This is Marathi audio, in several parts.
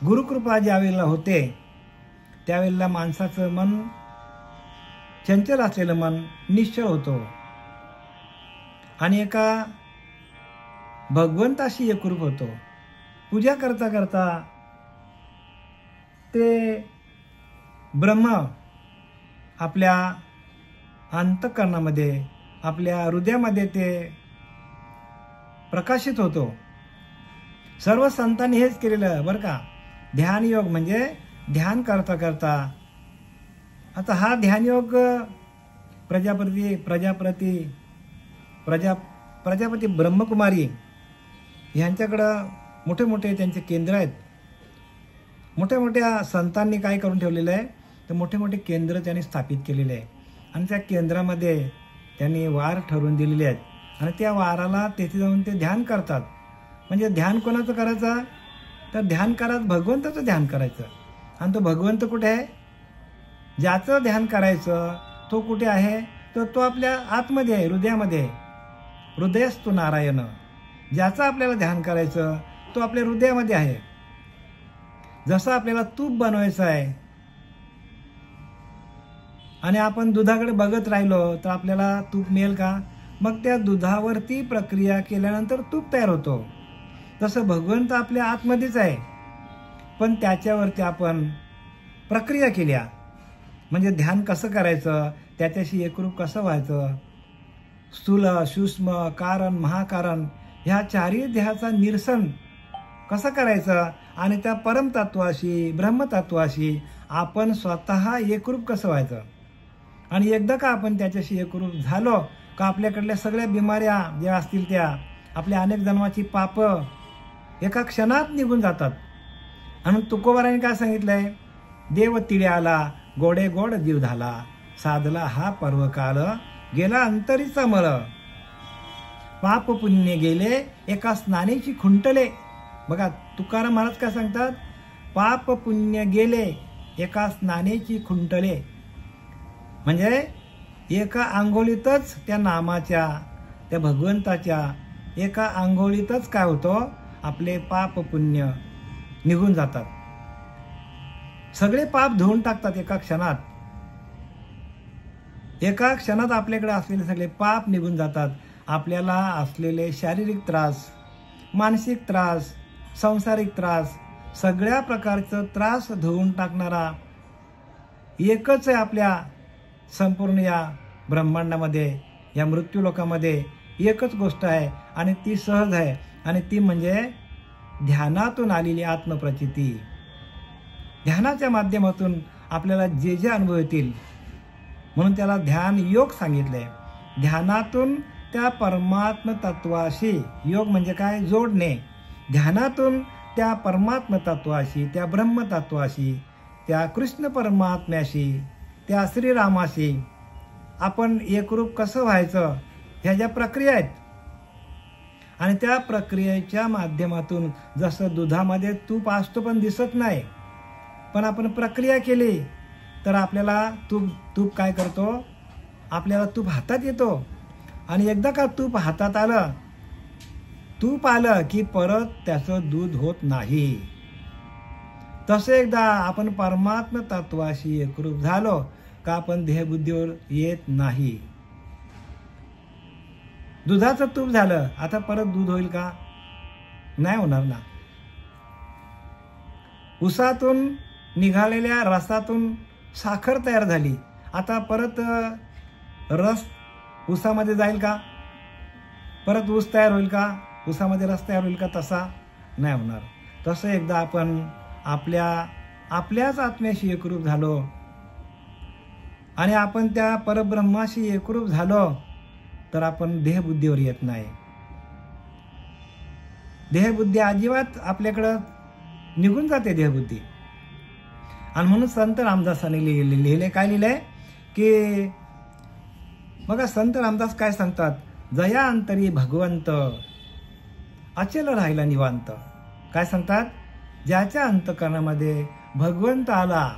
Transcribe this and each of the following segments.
गुरुकृपा ज्यावेळेला होते त्यावेळेला माणसाचं मन, चंचल असलेलं मन निश्चळ होतो आणि एका भगवंताशी एकरूप होतो. पूजा करता करता ते ब्रह्म आपल्या अंतःकरणामध्ये, आपल्या हृदयामध्ये ते प्रकाशित होतो. सर्व संतांनी हेच केलेलं बरं का. ध्यान योग म्हणजे ध्यान करता करता, आता हा ध्यान योग प्रजापती ब्रह्मकुमारी यांच्याकडं मोठे मोठे त्यांचे केंद्र आहेत. मोठ्या मोठ्या संतांनी काय करून ठेवलेलं आहे, तर मोठे मोठे केंद्र त्यांनी स्थापित केलेले आहे आणि त्या केंद्रामध्ये त्यांनी वार ठरवून दिलेले आहेत आणि त्या वाराला तेथे जाऊन ते ध्यान करतात. म्हणजे ध्यान कोणाचं करायचं, तर ध्यान करत भगवंताचं ध्यान करायचं. आणि तो भगवंत कुठे आहे, ज्याचं ध्यान करायचं तो कुठे आहे, तर तो आपल्या आतमध्ये आहे, हृदयामध्ये. हृदयस्तु नारायण, ज्याचं आपल्याला ध्यान करायचं तो आपल्या हृदयामध्ये आहे. जसं आपल्याला तूप बनवायचं आहे आणि आपण दुधाकडे बघत राहिलो तर आपल्याला तूप मिळेल का, मग त्या दुधावरती प्रक्रिया केल्यानंतर तूप तयार होतो. तसं भगवंत आपल्या आतमध्येच आहे, पण त्याच्यावरती आपण प्रक्रिया केल्या. म्हणजे ध्यान कसं करायचं, त्याच्याशी एकरूप कसं व्हायचं, स्थूल सूक्ष्म कारण महाकारण ह्या चारही देहाचा निरसन कसं करायचं आणि त्या परमतत्वाशी ब्रह्मतत्वाशी आपण स्वतः एकरूप कसं व्हायचं. आणि एकदा का आपण त्याच्याशी एकरूप झालो का आपल्याकडल्या सगळ्या बिमाऱ्या ज्या असतील त्या, आपल्या अनेक जन्माची पापं एका क्षणात निघून जातात. आणि तुकोबाराने काय सांगितलंय, देव तिडे आला गोडे गोड जीव झाला, साधला हा पर्वकाल गेला अंतरीचा मळ, पाप पुण्य गेले एका स्नानेची खुंटले. बघा तुकाराम महाराज काय सांगतात, पाप पुण्य गेले एका स्नानेची खुंटले. म्हणजे एका आंघोळीतच त्या नामाच्या, त्या भगवंताच्या एका आंघोळीतच काय होतं, आपले पाप पुण्य निघून जातात. सगळे पाप धुवून टाकतात एका क्षणात. एका क्षणात आपल्याकडे असलेले सगळे पाप निघून जातात. आपल्याला असलेले शारीरिक त्रास, मानसिक त्रास, सांसारिक त्रास, सगळ्या प्रकारचं त्रास धुवून टाकणारा एकच आहे आपल्या संपूर्ण या ब्रह्मांडामध्ये, या मृत्यूलोकामध्ये एकच गोष्ट आहे आणि ती सहज आहे आणि ती म्हणजे ध्यानातून आलेली आत्मप्रचिती. ध्यानाच्या माध्यमातून आपल्याला जे जे अनुभव येतील, म्हणून त्याला ध्यान योग सांगितलंय. ध्यानातून त्या परमात्म तत्वाशी, योग म्हणजे काय, जोडणे. ध्यानातून त्या परमात्म तत्वाशी, त्या ब्रह्मतत्वाशी, त्या कृष्ण परमात्म्याशी, त्या श्रीरामाशी आपण एकरूप कसं व्हायचं, ह्या ज्या प्रक्रिया आहेत आणि त्या प्रक्रियेच्या माध्यमातून, जसं दुधामध्ये तूप असतो पण दिसत नाही, पण आपण प्रक्रिया केली तर आपल्याला तूप काय करतो, आपल्याला तूप हातात येतो. आणि एकदा का तूप हातात आलं, तूप आलं की परत त्याचं दूध होत नाही. तसं एकदा आपण परमात्म तत्वाशी एकरूप झालो का आपण देहबुद्धीवर येत नाही. दुधाचं तूप झालं, आता परत दूध होईल का, नाही होणार ना. उसातून निघालेल्या रसातून साखर तयार झाली, आता परत रस उसामध्ये जाईल का, परत ऊस तयार होईल का, उसामध्ये रस तयार होईल का, तसा नाही होणार. तसं एकदा आपण आपल्याच आत्म्याशी एकरूप झालो आणि आपण त्या परब्रह्माशी एकरूप झालो तर आपण देहबुद्धीवर येत नाही. देहबुद्धी अजिबात आपल्याकडं निघून जाते देहबुद्धी. आणि म्हणून संत रामदासांनी लिहिले, काय लिहिलंय की बघा संत रामदास काय सांगतात, जया अंतरी भगवंत अचल राहिला निवांत. काय सांगतात, ज्याच्या अंतःकरणामध्ये भगवंत आला,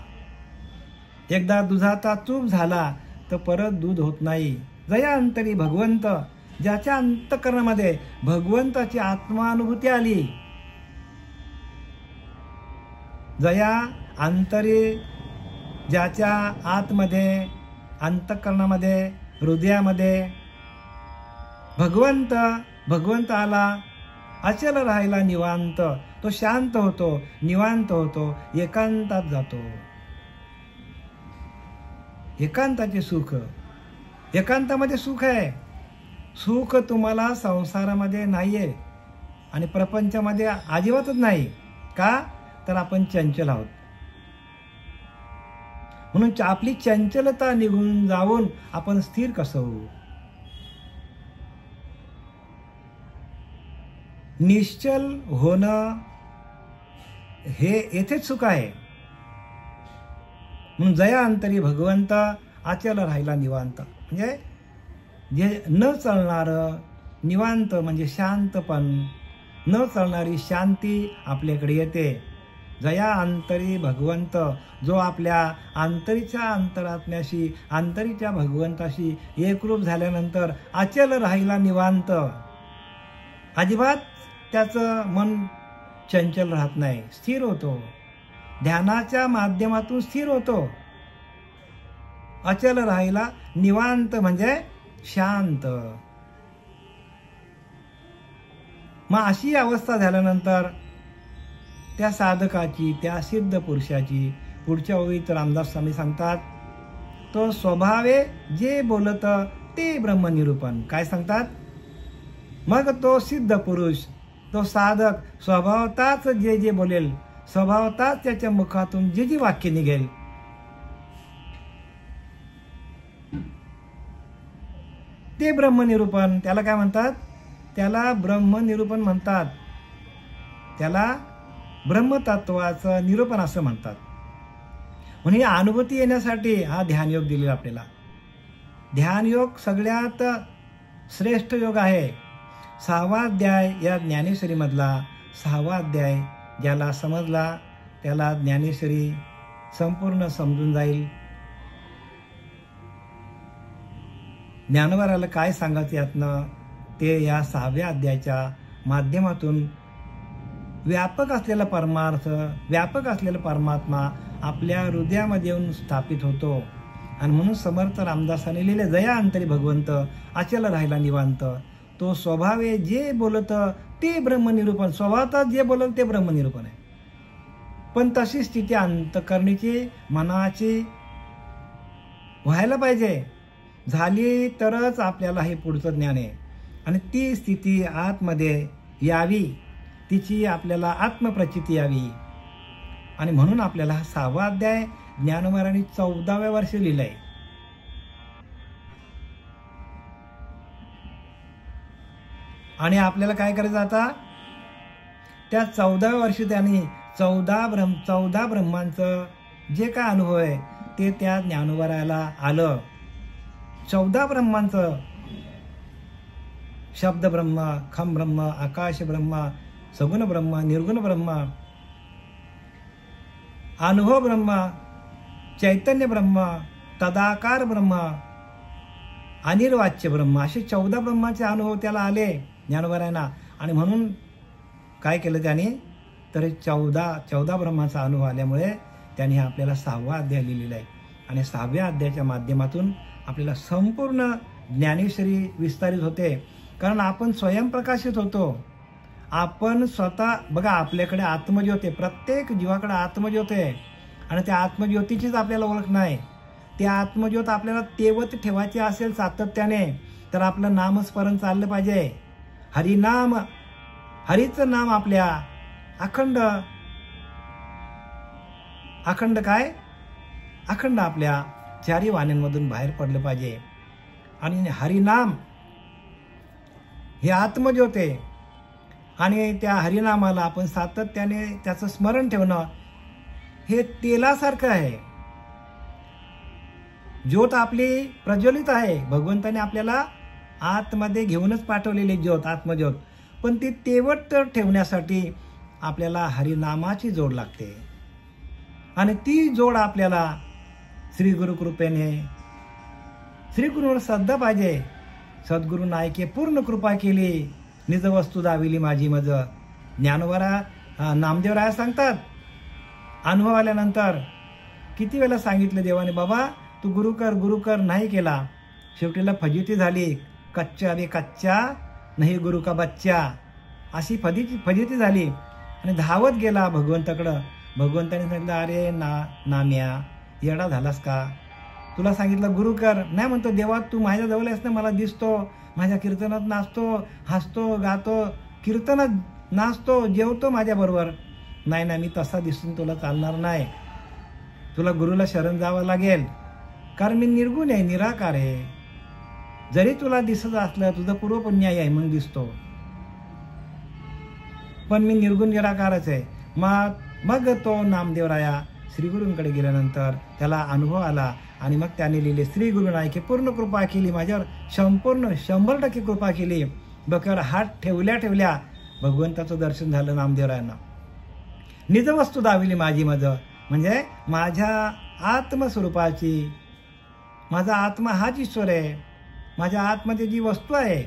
एकदा दुधाचा चूप झाला तर परत दूध होत नाही. जया अंतरी भगवंत, ज्याच्या अंतःकरणामध्ये भगवंताची आत्मानुभूती आली, जया अंतरी, ज्याच्या आतमध्ये, अंतःकरणामध्ये, हृदयामध्ये भगवंत आला, अचल राहिला निवांत, तो शांत होतो, निवांत होतो, एकांतात जातो. एकांताचे सुख, एकांतामध्ये सुख आहे. सुख तुम्हाला संसारामध्ये नाहीये आणि प्रपंचामध्ये अजिबातच नाही. का? तर आपण चंचल आहोत. म्हणून आपली चंचलता निघून जाऊन आपण स्थिर कसं होऊ? निश्चल होणं हे येथेच सुख आहे. म्हणून जया अंतरी भगवंत, अचल राहिला निवांत. म्हणजे जे न चालणारं निवांत म्हणजे शांतपण, न चालणारी शांती आपल्याकडे येते. जया अंतरी भगवंत, जो आपल्या अंतरीच्या अंतरात्म्याशी, अंतरीच्या भगवंताशी एकरूप झाल्यानंतर अचल राहिला निवांत. अजिबात त्याचं मन चंचल राहत नाही, स्थिर होतो. ध्यानाच्या माध्यमातून स्थिर होतो. अचल राहिला निवांत म्हणजे शांत. मग अशी अवस्था झाल्यानंतर त्या साधकाची, त्या सिद्ध पुरुषाची पुढच्या ओळीत रामदास स्वामी सांगतात, तो स्वभावे जे बोलत ते ब्रह्मनिरूपण. काय सांगतात? मग तो सिद्ध पुरुष, तो साधक स्वभावताच जे जे बोलेल, स्वभावताच त्याच्या मुखातून जे जी वाक्य निघेल, ते ब्रह्मनिरूपण. त्याला काय म्हणतात? त्याला ब्रह्मनिरूपण म्हणतात. त्याला ब्रह्मतत्वाचं निरूपण असं म्हणतात. म्हणून ही अनुभूती येण्यासाठी हा ध्यानयोग दिलेला आपल्याला. ध्यानयोग सगळ्यात श्रेष्ठ योग आहे. 6वा अध्याय या ज्ञानेश्वरीमधला 6वा अध्याय ज्याला समजला त्याला ज्ञानेश्वरी संपूर्ण समजून जाईल. ज्ञानवराला काय सांगायचं यातनं ते या 6व्या अध्यायाच्या माध्यमातून व्यापक असलेला परमार्थ, व्यापक असलेला परमात्मा आपल्या हृदयामध्ये येऊन स्थापित होतो. आणि म्हणून समर्थ रामदासाने लिहिले, जया अंतरी भगवंत, अचल राहिला निवांत, तो स्वभावे जे बोलत ते ब्रह्मनिरूपण. स्वभावतः जे बोलत ते ब्रह्मनिरूपण आहे. पण तशी स्थिती अंतःकरणीची, मनाची व्हायला पाहिजे. झाली तरच आपल्याला हे पुढचं ज्ञान आहे. आणि ती स्थिती आतमध्ये यावी, तिची आपल्याला आत्मप्रचिती यावी. आणि म्हणून आपल्याला हा 6वा अध्याय ज्ञानोबारांनी 14व्या वर्षी लिहिलाय. आणि आपल्याला काय करायचं आता? त्या 14व्या वर्षी त्यांनी 14 ब्रह्मांचं जे काय अनुभव आहे ते त्या ज्ञानोबाराला आलं. 14 ब्रह्मांचं, शब्द ब्रह्म, खम ब्रह्म, आकाश ब्रह्म, सगुण ब्रह्म, निर्गुण ब्रह्म, अनुभव ब्रह्म, चैतन्य ब्रह्म, तदाकार ब्रह्म, अनिर्वाच्य ब्रह्म, असे 14 ब्रह्माचे अनुभव त्याला आले ज्ञानोबारायांना. आणि म्हणून काय केलं त्याने? तर 14 ब्रह्माचा अनुभव आल्यामुळे त्यांनी आपल्याला 6वा अध्याय लिहिलेला आहे. आणि 6व्या अध्यायाच्या माध्यमातून आपल्याला संपूर्ण ज्ञानेश्वरी विस्तारित होते. कारण आपण स्वयंप्रकाशित होतो. आपण स्वतः बघा, आपल्याकडे आत्मज्योत आहे, प्रत्येक जीवाकडे आत्मज्योत आहे. आणि त्या आत्मज्योतीचीच आपल्याला ओळख नाही. ते आत्मज्योत आपल्याला तेवत ठेवायची असेल सातत्याने तर आपलं नामस्मरण चाललं पाहिजे. हरिनाम, हरीचं नाम आपल्या अखंड काय? अखंड आपल्या चारी वाण्यांमधून बाहेर पडलं पाहिजे. आणि हरिनाम हे आत्मज्योत आहे. आणि त्या हरिनामाला आपण सातत्याने त्याचं स्मरण ठेवणं हे तेलासारखं आहे. ज्योत आपली प्रज्वलित आहे. भगवंताने आपल्याला आतमध्ये घेऊनच पाठवलेली ज्योत, आत्मज्योत. पण ती तेवत ठेवण्यासाठी आपल्याला हरिनामाची जोड लागते. आणि ती जोड आपल्याला श्री गुरु कृपेने, श्री गुरुवर श्रद्धा पाहिजे. सद्गुरु नायके पूर्ण कृपा केली, निज वस्तू दाविली माझी मज. ज्ञानोबा नामदेवराया सांगतात, अनुभव आल्यानंतर किती वेळा सांगितलं देवाने, बाबा तू गुरु कर नाही केला. शेवटीला फजिती झाली. कच्चा रे कच्चा नाही गुरु का बच्चा, अशी फजिती झाली. आणि धावत गेला भगवंताकडं. भगवंताने सांगितलं, अरे नाम्या येडा झालास का, तुला सांगितलं गुरु कर. नाही म्हणतो, देवा तू माझ्या जवळ आहेस ना, मला दिसतो, माझ्या कीर्तनात नाचतो, हसतो, गातो, कीर्तनात नाचतो, जेवतो माझ्याबरोबर. नाही ना, मी तसा दिसून तुला चालणार नाही, तुला गुरुला शरण जावं लागेल, कारण मी निर्गुण आहे, निराकार आहे. जरी तुला दिसत असलं, तुझं पूर्वपुण्याय आहे म्हणून दिसतो, पण मी निर्गुण निराकारच आहे. मग तो नामदेवराया श्रीगुरूंकडे गेल्यानंतर त्याला अनुभव आला आणि मग त्याने लिहिले, श्री गुरुनायकी पूर्ण कृपा केली माझ्यावर, संपूर्ण 100% कृपा केली. डोक्यावर हात ठेवल्या भगवंताचं दर्शन झालं नामदेवरायांना. निज वस्तू दाविली माझी म्हणजे माझ्या आत्मस्वरूपाची, माझा आत्मा हाच ईश्वर आहे, माझ्या आत्मध्ये जी वस्तू आहे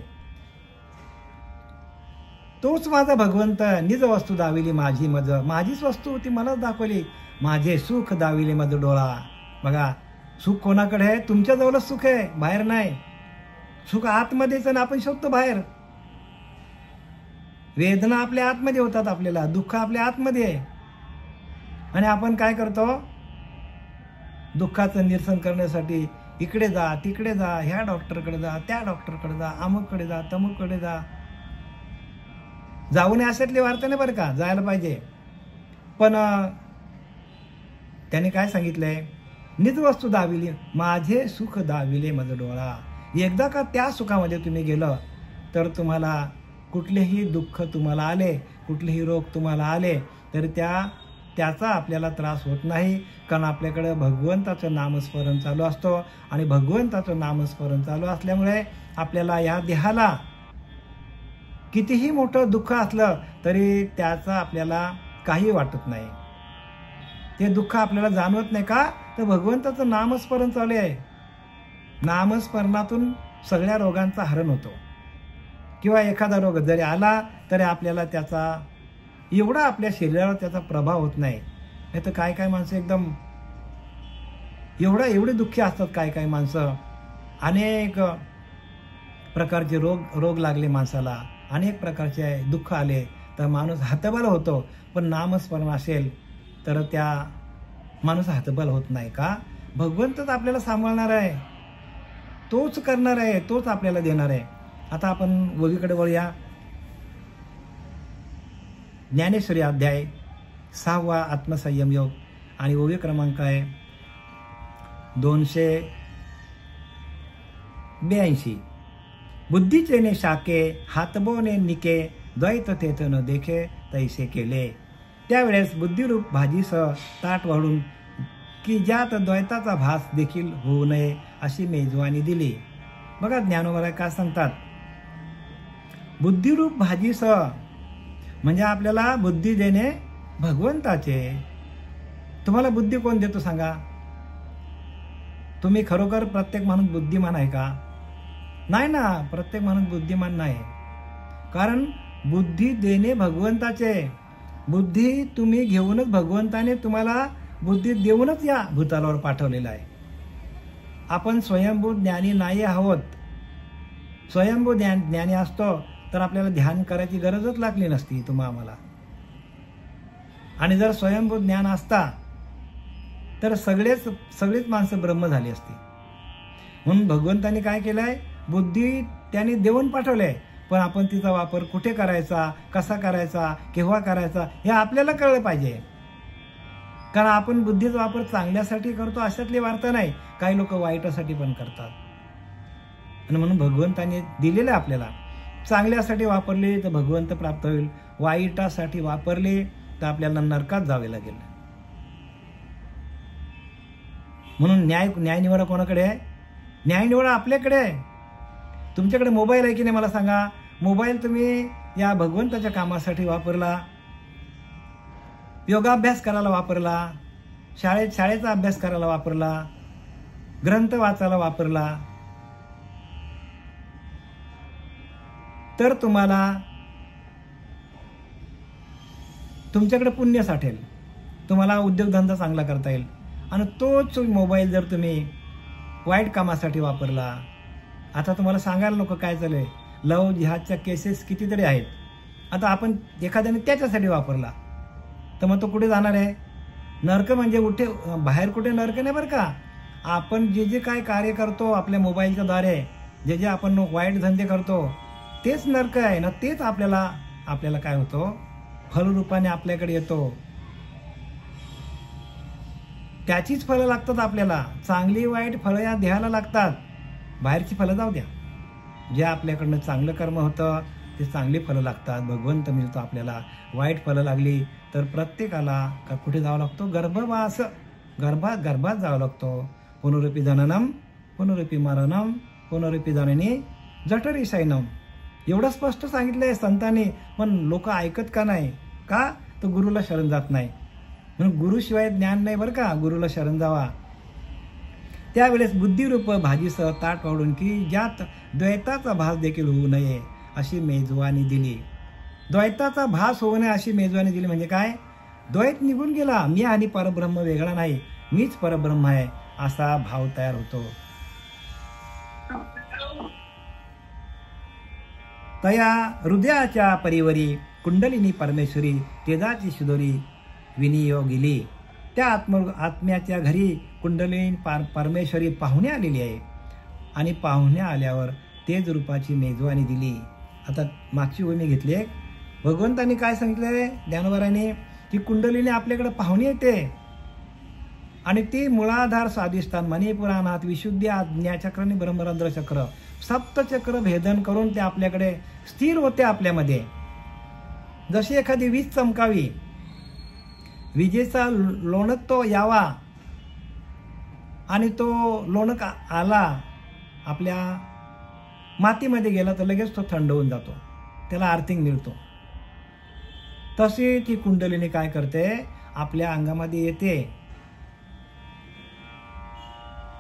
तोच माझा भगवंत. निज वस्तू दाविली माझी माझीच वस्तू होती, मलाच दाखवली. माझे सुख दाविले मज डोळा. बघा, सुख कोणाकडे आहे? तुमच्याजवळच सुख आहे, बाहेर नाही. सुख आतमध्येच आणि आपण शोधतो बाहेर. वेदना आपल्या आतमध्ये होतात, आपल्याला दुःख आपल्या आतमध्ये आहे. आणि आपण काय करतो? दुःखाचं निरसन करण्यासाठी इकडे जा, तिकडे जा, ह्या डॉक्टरकडे जा, त्या डॉक्टरकडे जा, अमुककडे जा, तमुककडे जा. जाऊ नये अशातली वार्ता नाही बरं का, जायला पाहिजे. पण त्याने काय सांगितलंय? निज वस्तू दाविली माझे सुख दाविले मज डोळा. एकदा का त्या सुखामध्ये तुम्ही गेलं तर तुम्हाला कुठलेही दुःख तुम्हाला आले, कुठलेही रोग तुम्हाला आले तर त्याचा आपल्याला त्रास होत नाही, कारण आपल्याकडे भगवंताचं नामस्मरण चालू असतो. आणि भगवंताचं नामस्मरण चालू असल्यामुळे आपल्याला या देहाला कितीही मोठं दुःख असलं तरी त्याचा आपल्याला काही वाटत नाही. ते दुःख आपल्याला जाणवत नाही का? तर भगवंताचं नामस्मरण चालू आहे. नामस्मरणातून सगळ्या रोगांचा हरण होतो. किंवा एखादा रोग जरी आला तरी आपल्याला त्याचा एवढा आपल्या शरीरावर त्याचा प्रभाव होत नाही. नाही तर काय माणसं एकदम एवढे दुःखी असतात. काय माणसं, अनेक प्रकारचे रोग लागले माणसाला, अनेक प्रकारचे दुःख आले तर माणूस हतबल होतो. पण नामस्मरण असेल तर त्या माणूस हतबल होत नाही का? भगवंतच आपल्याला सांभाळणार आहे, तोच करणार आहे, तोच आपल्याला देणार आहे. आता आपण वगीकडे वळूया. ज्ञानेश्वरी अध्याय 6वा आत्मसंयम योग आणि ओवी क्रमांक आहे 282. बुद्धीचे शाके हातबोने निके द्वैत तेथ न देखे तैसे केले. त्यावेळेस बुद्धिरूप भाजीसह ताट वाढून की ज्यात द्वैताचा भास देखील होऊ नये अशी मेजवानी दिली. बघा ज्ञानोबा काय सांगतात? बुद्धिरूप भाजीसह म्हणजे आपल्याला बुद्धी देणे भगवंताचे. तुम्हाला बुद्धी कोण देतो सांगा? तुम्ही खरोखर प्रत्येक माणूस बुद्धिमान आहे का? नाही ना, प्रत्येक माणूस बुद्धिमान नाही. कारण बुद्धी देणे भगवंताचे. बुद्धी तुम्ही घेऊनच भगवंताने तुम्हाला बुद्धी देऊनच या भूतालावर पाठवलेला आहे. आपण स्वयंभू ज्ञानी नाही आहोत. स्वयंभू ज्ञानी असतो तर आपल्याला ध्यान करायची गरजच लागली नसती आम्हाला. आणि जर स्वयंभू ज्ञान असता तर सगळेच माणसं ब्रह्म झाली असती. म्हणून भगवंताने काय केलंय? बुद्धी त्याने देऊन पाठवलंय, पण आपण तिचा वापर कुठे करायचा, कसा करायचा, केव्हा करायचा हे आपल्याला कळलं पाहिजे. कारण आपण बुद्धीचा वापर चांगल्यासाठी करतो अशातली वार्ता नाही. काही लोक वाईटासाठी पण करतात. आणि म्हणून भगवंताने दिलेलं आपल्याला चांगल्यासाठी वापरले तर भगवंत प्राप्त होईल, वाईटासाठी वापरले तर आपल्याला नरकात जावे लागेल. म्हणून न्याय निवाडा कोणाकडे आहे? न्याय निवाडा आपल्याकडे आहे. तुमच्याकडे मोबाईल आहे की नाही मला सांगा? मोबाईल तुम्ही या भगवंताच्या कामासाठी वापरला, योगाभ्यास करायला वापरला, शाळेचा अभ्यास करायला वापरला, ग्रंथ वाचायला वापरला, तर तुम्हाला तुमच्याकडे पुण्य साठेल. तुम्हाला उद्योगधंदा चांगला करता येईल. आणि तोच मोबाईल जर तुम्ही वाईट कामासाठी वापरला, आता तुम्हाला सांगायला नको काय चालू लव जिहादच्या केसेस कितीतरी आहेत. आता आपण एखाद्याने त्याच्यासाठी वापरला तर मग तो कुठे जाणार आहे? नरक म्हणजे कुठे बाहेर कुठे नरक नाही बरं का. आपण जे जे काय कार्य करतो आपल्या मोबाईलच्या द्वारे, जे जे आपण वाईट धंदे करतो तेच नरक आहे ना. तेच आपल्याला काय होतं, फलरूपाने आपल्याकडे येतो. त्याचीच फळं लागतात आपल्याला. चांगली वाईट फळं या द्यायला लागतात. बाहेरची फळं जाऊ द्या. जे आपल्याकडनं चांगलं कर्म होतं ते चांगली फळं लागतात, भगवंत मिळतो आपल्याला. वाईट फळं लागली तर प्रत्येकाला कुठे जावं लागतो? गर्भवास, गर्भात जावं लागतो. पुनरुपी जननम पुनरुपी मरणम पुनरुपी जननी जठरी शयनम. एवढं स्पष्ट सांगितलंय संतांनी, पण लोक ऐकत का नाही? का? तर गुरुला शरण जात नाही. म्हणून गुरुशिवाय ज्ञान नाही बरं का. गुरुला शरण जावा. त्यावेळेस बुद्धिरूप भाजीसह ताट वाढून की ज्यात द्वैताचा भास देखील होऊ नये अशी मेजवानी दिली. द्वैताचा भास होऊ नये अशी मेजवानी दिली म्हणजे काय? द्वैत निघून गेला. मी आणि परब्रह्म वेगळा नाही, मीच परब्रह्म आहे असा भाव तयार होतो. तया हृदयाच्या परिवरी कुंडलिनी परमेश्वरी तेजाची शिदोरी विनियोगिली. त्या आत्म्याच्या घरी कुंडलिनी परमेश्वरी पाहुणे आलेली आहे आणि पाहुणे आल्यावर तेज रूपाची मेजवानी दिली. आता मागची भूमी घेतली. भगवंतांनी काय सांगितलंय ज्ञानोबारांनी की कुंडलिनी आपल्याकडे पाहुणे येते आणि ती मूळाधार स्वाधिष्ठान मणिपुराणात विशुद्धी आज्ञाचक्र आणि ब्रह्मरंध्र चक्र सप्तचक्र भेदन करून ते आपल्याकडे स्थिर होते. आपल्यामध्ये जशी एखादी वीज चमकावी, विजेचा लोणक तो यावा आणि तो लोणक आला आपल्या मातीमध्ये गेला तर लगेच तो थंड होऊन जातो, त्याला अर्थिंग मिळतो. तशी ती कुंडलिनी काय करते, आपल्या अंगामध्ये येते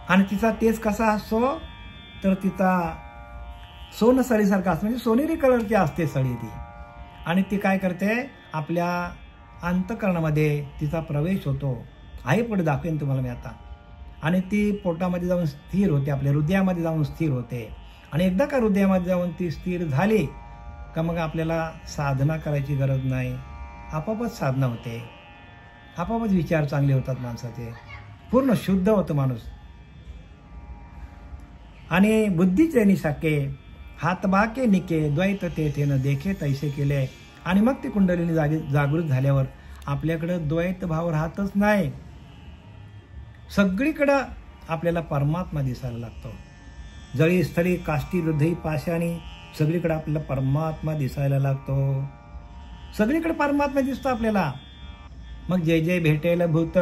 आणि तिचा तेज कसा असतो तर तिचा सोनसळीसारखा असतो, म्हणजे सोनेरी कलरची असते सळी ती. आणि ती काय करते, आपल्या अंतःकरणामध्ये तिचा प्रवेश होतो. आई पुढे दाखवेन तुम्हाला मी आता. आणि ती पोटामध्ये जाऊन स्थिर होते, आपल्या हृदयामध्ये जाऊन स्थिर होते. आणि एकदा का हृदयामध्ये जाऊन ती स्थिर झाली का मग आपल्याला साधना करायची गरज नाही, आपोआपच साधना होते, आपोआपच विचार चांगले होतात माणसाचे, पूर्ण शुद्ध होतं माणूस. आणि बुद्धीचे निशाके हातबाके निके द्वैत तेथेन देखे तैसे केले. आणि मग ती कुंडलिनी जागृत झाल्यावर आपल्याकडे द्वैत भाव राहतच नाही. सगळीकडं आपल्याला परमात्मा दिसायला लागतो. जळी स्थळी काष्टी हृदयी पाशाणी सगळीकडे आपल्याला परमात्मा दिसायला लागतो. सगळीकडे परमात्मा दिसतो आपल्याला. मग जय जय भेटेल भूत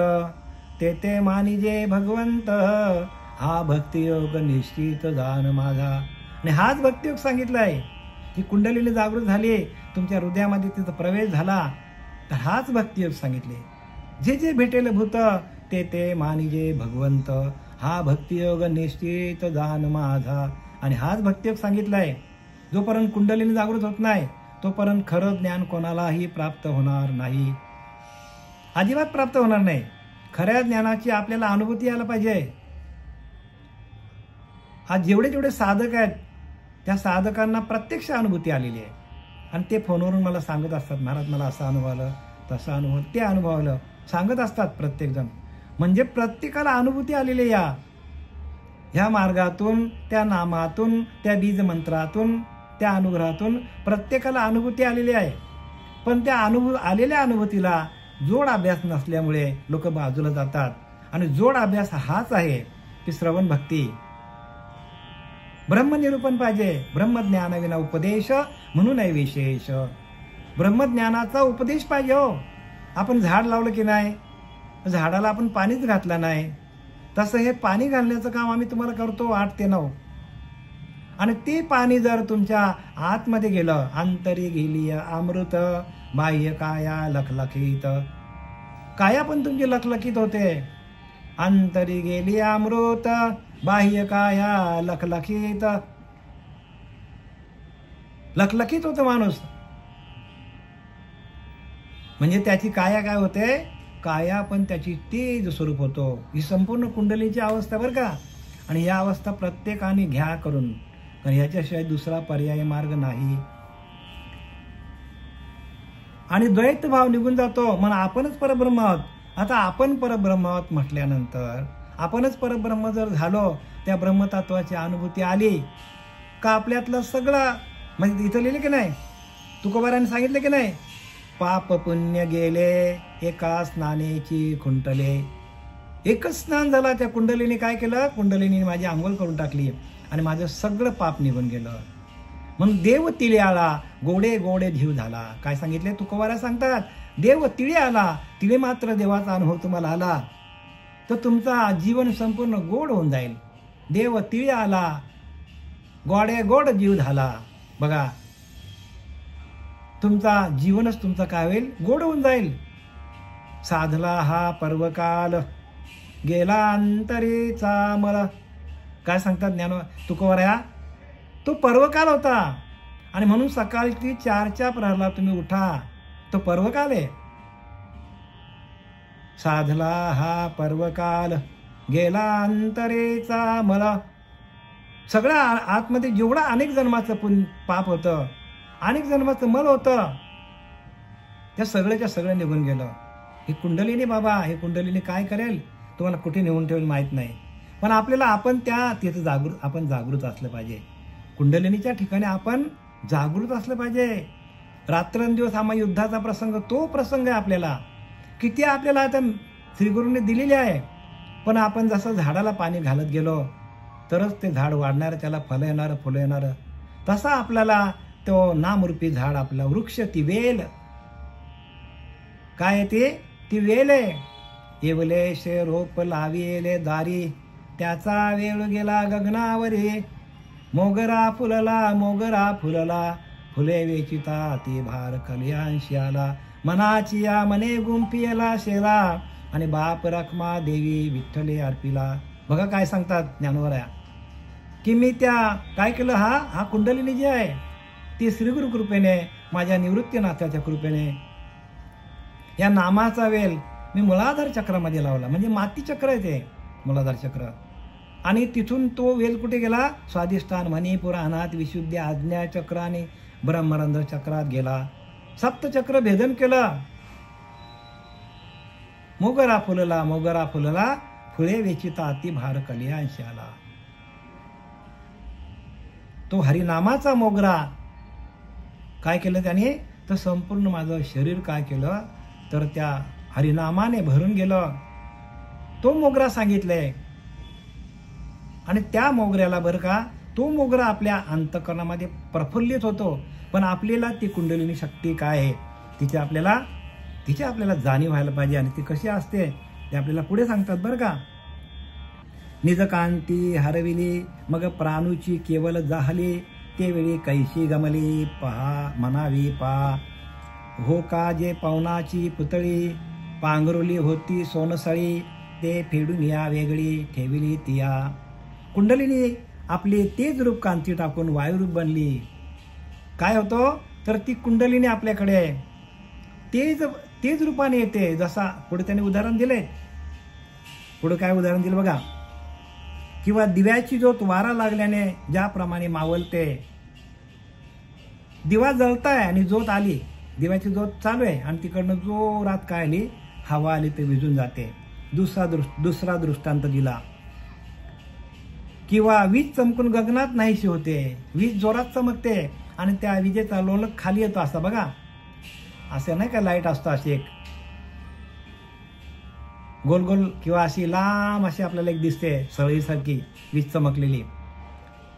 ते ते मानिजे भगवंत, हा भक्तियोग निश्चित जाण माझा. आणि हाच भक्तियोग सांगितलाय की कुंडलीने जागृत झाली, तुमच्या हृदयामध्ये तिचा प्रवेश झाला तर हाच भक्तियोग सांगितले. जे जे भेटेल भूत ते ते मानिजे भगवंत, हा भक्तियोग निश्चित जाण माझा. आणि हाच भक्तियोग सांगितलाय. जोपर्यंत कुंडलीने जागृत होत नाही तोपर्यंत खरं ज्ञान कोणालाही प्राप्त होणार नाही, अजिबात प्राप्त होणार नाही. खऱ्या ज्ञानाची आपल्याला अनुभूती यायला पाहिजे. आज जेवढे जेवढे साधक आहेत त्या साधकांना प्रत्यक्ष अनुभूती आलेली आहे आणि ते फोनवरून मला सांगत असतात, महाराज मला असं अनुभवलं, तसं अनुभवलं, ते अनुभवलं सांगत असतात प्रत्येकजण. म्हणजे प्रत्येकाला अनुभूती आलेली आहे ह्या मार्गातून, त्या नामातून, त्या बीज मंत्रातून, त्या अनुग्रहातून प्रत्येकाला अनुभूती आलेली आहे. पण त्या आलेल्या अनुभूतीला जोड अभ्यास नसल्यामुळे लोक बाजूला जातात. आणि जोड अभ्यास हाच आहे की श्रवण भक्ती. ब्रह्मनिरूपण पाहिजे. ब्रह्मज्ञानाविना उपदेश म्हणून आहे विशेष. ब्रह्मज्ञानाचा उपदेश पाहिजे हो. आपण झाड लावलं की नाही, झाडाला आपण पाणीच घातलं नाही, तसं हे पाणी घालण्याचं काम आम्ही तुम्हाला करतो 8 ते 9. आणि ते पाणी जर तुमच्या आतमध्ये गेलं, अंतरी गेली अमृत बाह्य काया लखलखित, काया पण तुमची लखलखित होते. अंतरी गेली अमृत बाह्य काया लखलखित, लखलखित होतो माणूस. म्हणजे त्याची काया काय होते, काया पण त्याची तेज स्वरूप होतो. ही संपूर्ण कुंडलीची अवस्था बरं का. आणि या अवस्था प्रत्येकाने घ्या करून, कारण ह्याच्याशिवाय दुसरा पर्याय मार्ग नाही. आणि द्वैत भाव निघून जातो. म्हणून आपणच परब्रह्म आहोत. आता आपण परब्रह्म आहोत म्हटल्यानंतर आपणच परब्रह्म जर झालो, त्या ब्रह्मतत्वाची अनुभूती आली का आपल्यातलं सगळं, म्हणजे इथं लिहिलं की नाही, तुकोबाराने सांगितलं की नाही, पाप पुण्य गेले एका स्नानेची खुंटले. एकच स्नान झाला, त्या कुंडलीने काय केलं, कुंडलीने माझी आंघोळ करून टाकली आणि माझं सगळं पाप निघून गेलं. म्हणून देव तिळे आला, गोडे गोडे जीव झाला. काय सांगितले तुकोबारा सांगतात, देव तिळे आला, तिळे मात्र देवाचा अनुभव तुम्हाला आला तर तुमचा जीवन संपूर्ण गोड होऊन जाईल. देव तिळे आला, गोडे गोड जीव झाला. बघा, तुमचा जीवनच तुमचा काय होईल, गोड होऊन जाईल. साधला हा पर्वकाल, गेला अंतरेचा मल. काय सांगतात ज्ञान तुकोबारा, तो पर्वकाल होता आणि म्हणून सकाळची 4च्या प्रहरला तुम्ही उठा, तो पर्वकाल आहे. साधला हा पर्वकाल, गेला अंतरेचा मला. सगळं आतमध्ये जेवढा अनेक जन्माचं पाप होतं, अनेक जन्माचं मल होतं, त्या सगळ्याच्या सगळं निघून गेलं. ही कुंडलीने बाबा, हे कुंडलीने काय करेल तुम्हाला कुठे नेऊन ठेवेल माहीत नाही. पण आपल्याला आपण तिथे आपण जागृत असलं पाहिजे. कुंडलिनीच्या ठिकाणी आपण जागृत असलं पाहिजे. रात्रंदिवस हा युद्धाचा प्रसंग, तो प्रसंग आहे आपल्याला. किती आपल्याला आता श्रीगुरूंनी दिलेली आहे. पण आपण जसं झाडाला पाणी घालत गेलो तरच ते झाड वाढणार, त्याला फलं येणार, फुलं येणार. तसा आपल्याला तो नामरूपी झाड, आपला वृक्ष, ती वेल काय ते, ती वेल आहे. येवलेशे रोप लाविले दारी, त्याचा वेळ गेला गगनावरी. मोगरा फुलला, फुले वेचिता ती भार कल्याणशी आला. मनाची या मने गुंपियला शेला, आणि बाप रखमा देवी विठ्ठले अर्पिला. बघा काय सांगतात ज्ञानोबा, की मी त्या काय केलं, हा कुंडलिनी जी आहे ती श्रीगुरु कृपेने, माझ्या निवृत्तीनाथाच्या कृपेने, या नामाचा वेल मी मूलाधार चक्रामध्ये लावला. म्हणजे माती चक्र आहे ते मूलाधार चक्र. आणि तिथून तो वेल कुठे गेला, स्वाधिष्ठान, मणिपूर, अनाथ, विशुद्धी, आज्ञा चक्र आणि ब्रह्मरंध्र चक्रात गेला. सप्तचक्र भेदन केलं. मोगरा फुलला, फुले वेचिता अति भार कल्याणशी आला. तो हरिनामाचा मोगरा काय केलं त्याने, तर संपूर्ण माझं शरीर काय केलं, तर त्या हरिनामाने भरून गेलं. तो मोगरा सांगितलंय. आणि त्या मोगऱ्याला बरं का, तो मोगरा आपल्या अंतःकरणामध्ये प्रफुल्लित होतो. पण आपल्याला ती कुंडलिनी शक्ती काय आहे, तिची आपल्याला जाणीव व्हायला पाहिजे. आणि ती कशी असते ते आपल्याला पुढे सांगतात बरं का. निजकांती हरविली, मग प्राणूची केवळ जाहली, ते वेळी कैशी गमली, म्हणावी पहा. हो का जे पवनाची पुतळी, पांघरुली होती सोनसळी, ते फेडून या वेगळी ठेविली तिया. कुंडलिनी आपले तेज रूप कांती टाकून वायुरूप बनली. काय होतो, तर ती कुंडलिनी आपल्याकडे तेज रूपाने येते. जसा पुढे त्याने उदाहरण दिले, पुढे काय उदाहरण दिलं बघा, किंवा दिव्याची ज्योत वारा लागल्याने ज्याप्रमाणे मावलते. दिवा जळताय आणि ज्योत आली, दिव्याची ज्योत चालू आहे आणि तिकडनं जोरात काय आली, हवा आली, ते विझून जाते. दुसरा दृष्टांत दिला. किंवा वीज चमकून गगनात नाहीशी होते. वीज जोरात चमकते आणि त्या विजेचा लोलक खाली येतो, असा बघा, असं नाही का लाईट असतो, अशी एक गोल गोल किंवा अशी लांब अशी आपल्याला एक दिसते सळईसारखी वीज चमकलेली,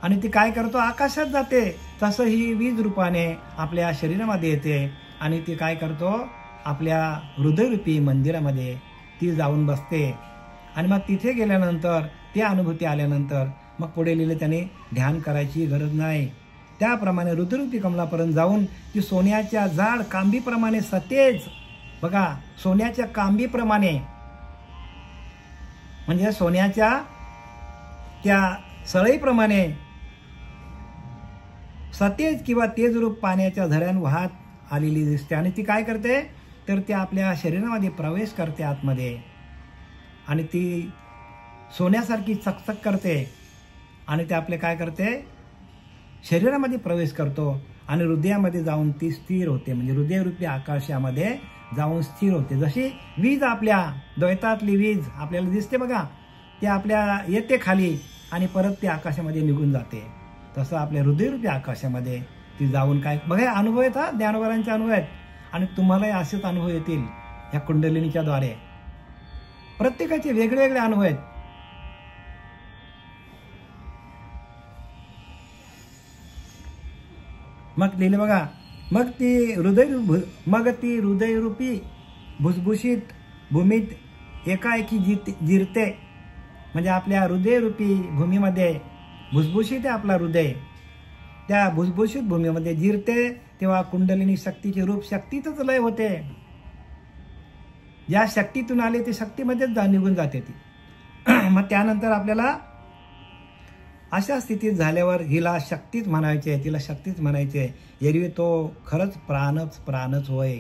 आणि ती काय करतो, आकाशात जाते. तसं ही वीज रूपाने आपल्या शरीरामध्ये येते आणि ती काय करतो, आपल्या हृदयरूपी मंदिरामध्ये ती जाऊन बसते. आणि मग तिथे गेल्यानंतर, त्या अनुभूती आल्यानंतर मग पुढे लिहिले त्याने, ध्यान करायची गरज नाही. त्याप्रमाणे हृदयरूपी कमलापर्यंत जाऊन ती सोन्याच्या जाड कांबीप्रमाणे सतेज, बघा, सोन्याच्या कांबीप्रमाणे, म्हणजे सोन्याच्या त्या सळईप्रमाणे सतेज किंवा तेज रूप पाण्याच्या झऱ्यान वाहत आलेली दिसते. आणि ती काय करते, तर ते आपल्या शरीरामध्ये प्रवेश करते आतमध्ये आणि ती सोन्यासारखी चकचक करते आणि ते आपले काय करते, शरीरामध्ये प्रवेश करतो आणि हृदयामध्ये जाऊन ती स्थिर होते. म्हणजे हृदयरूपी आकाशामध्ये जाऊन स्थिर होते. जशी वीज, आपल्या द्वैतातली वीज आपल्याला दिसते बघा, ते आपल्या येते खाली आणि परत ते आकाशामध्ये निघून जाते. तसं आपल्या हृदयरूपी आकाशामध्ये ती जाऊन काय बघा, अनुभव आहेत हा, ज्ञानोबारांचे अनुभव आहेत आणि तुम्हालाही असेच अनुभव येतील या कुंडलिनीच्या द्वारे. प्रत्येकाचे वेगवेगळे अनुभव आहेत. मग लिहिले बघा, मग ती हृदयरूपी भुसभुशीत भूमीत एकाएकी जिरते. म्हणजे आपल्या हृदयरूपी भूमीमध्ये भुसभुशीत आहे आपला हृदय, त्या भुसभुशीत भूमीमध्ये जिरते. तेव्हा कुंडलिनी शक्तीचे रूप शक्तीतच लय होते. ज्या शक्तीतून आले ते शक्तीमध्येच निघून जाते ती. मग त्यानंतर आपल्याला अशा स्थितीत झाल्यावर हिला शक्तीच म्हणायचे, तिला शक्तीच म्हणायचे. एरवी तो खरंच प्राणच होय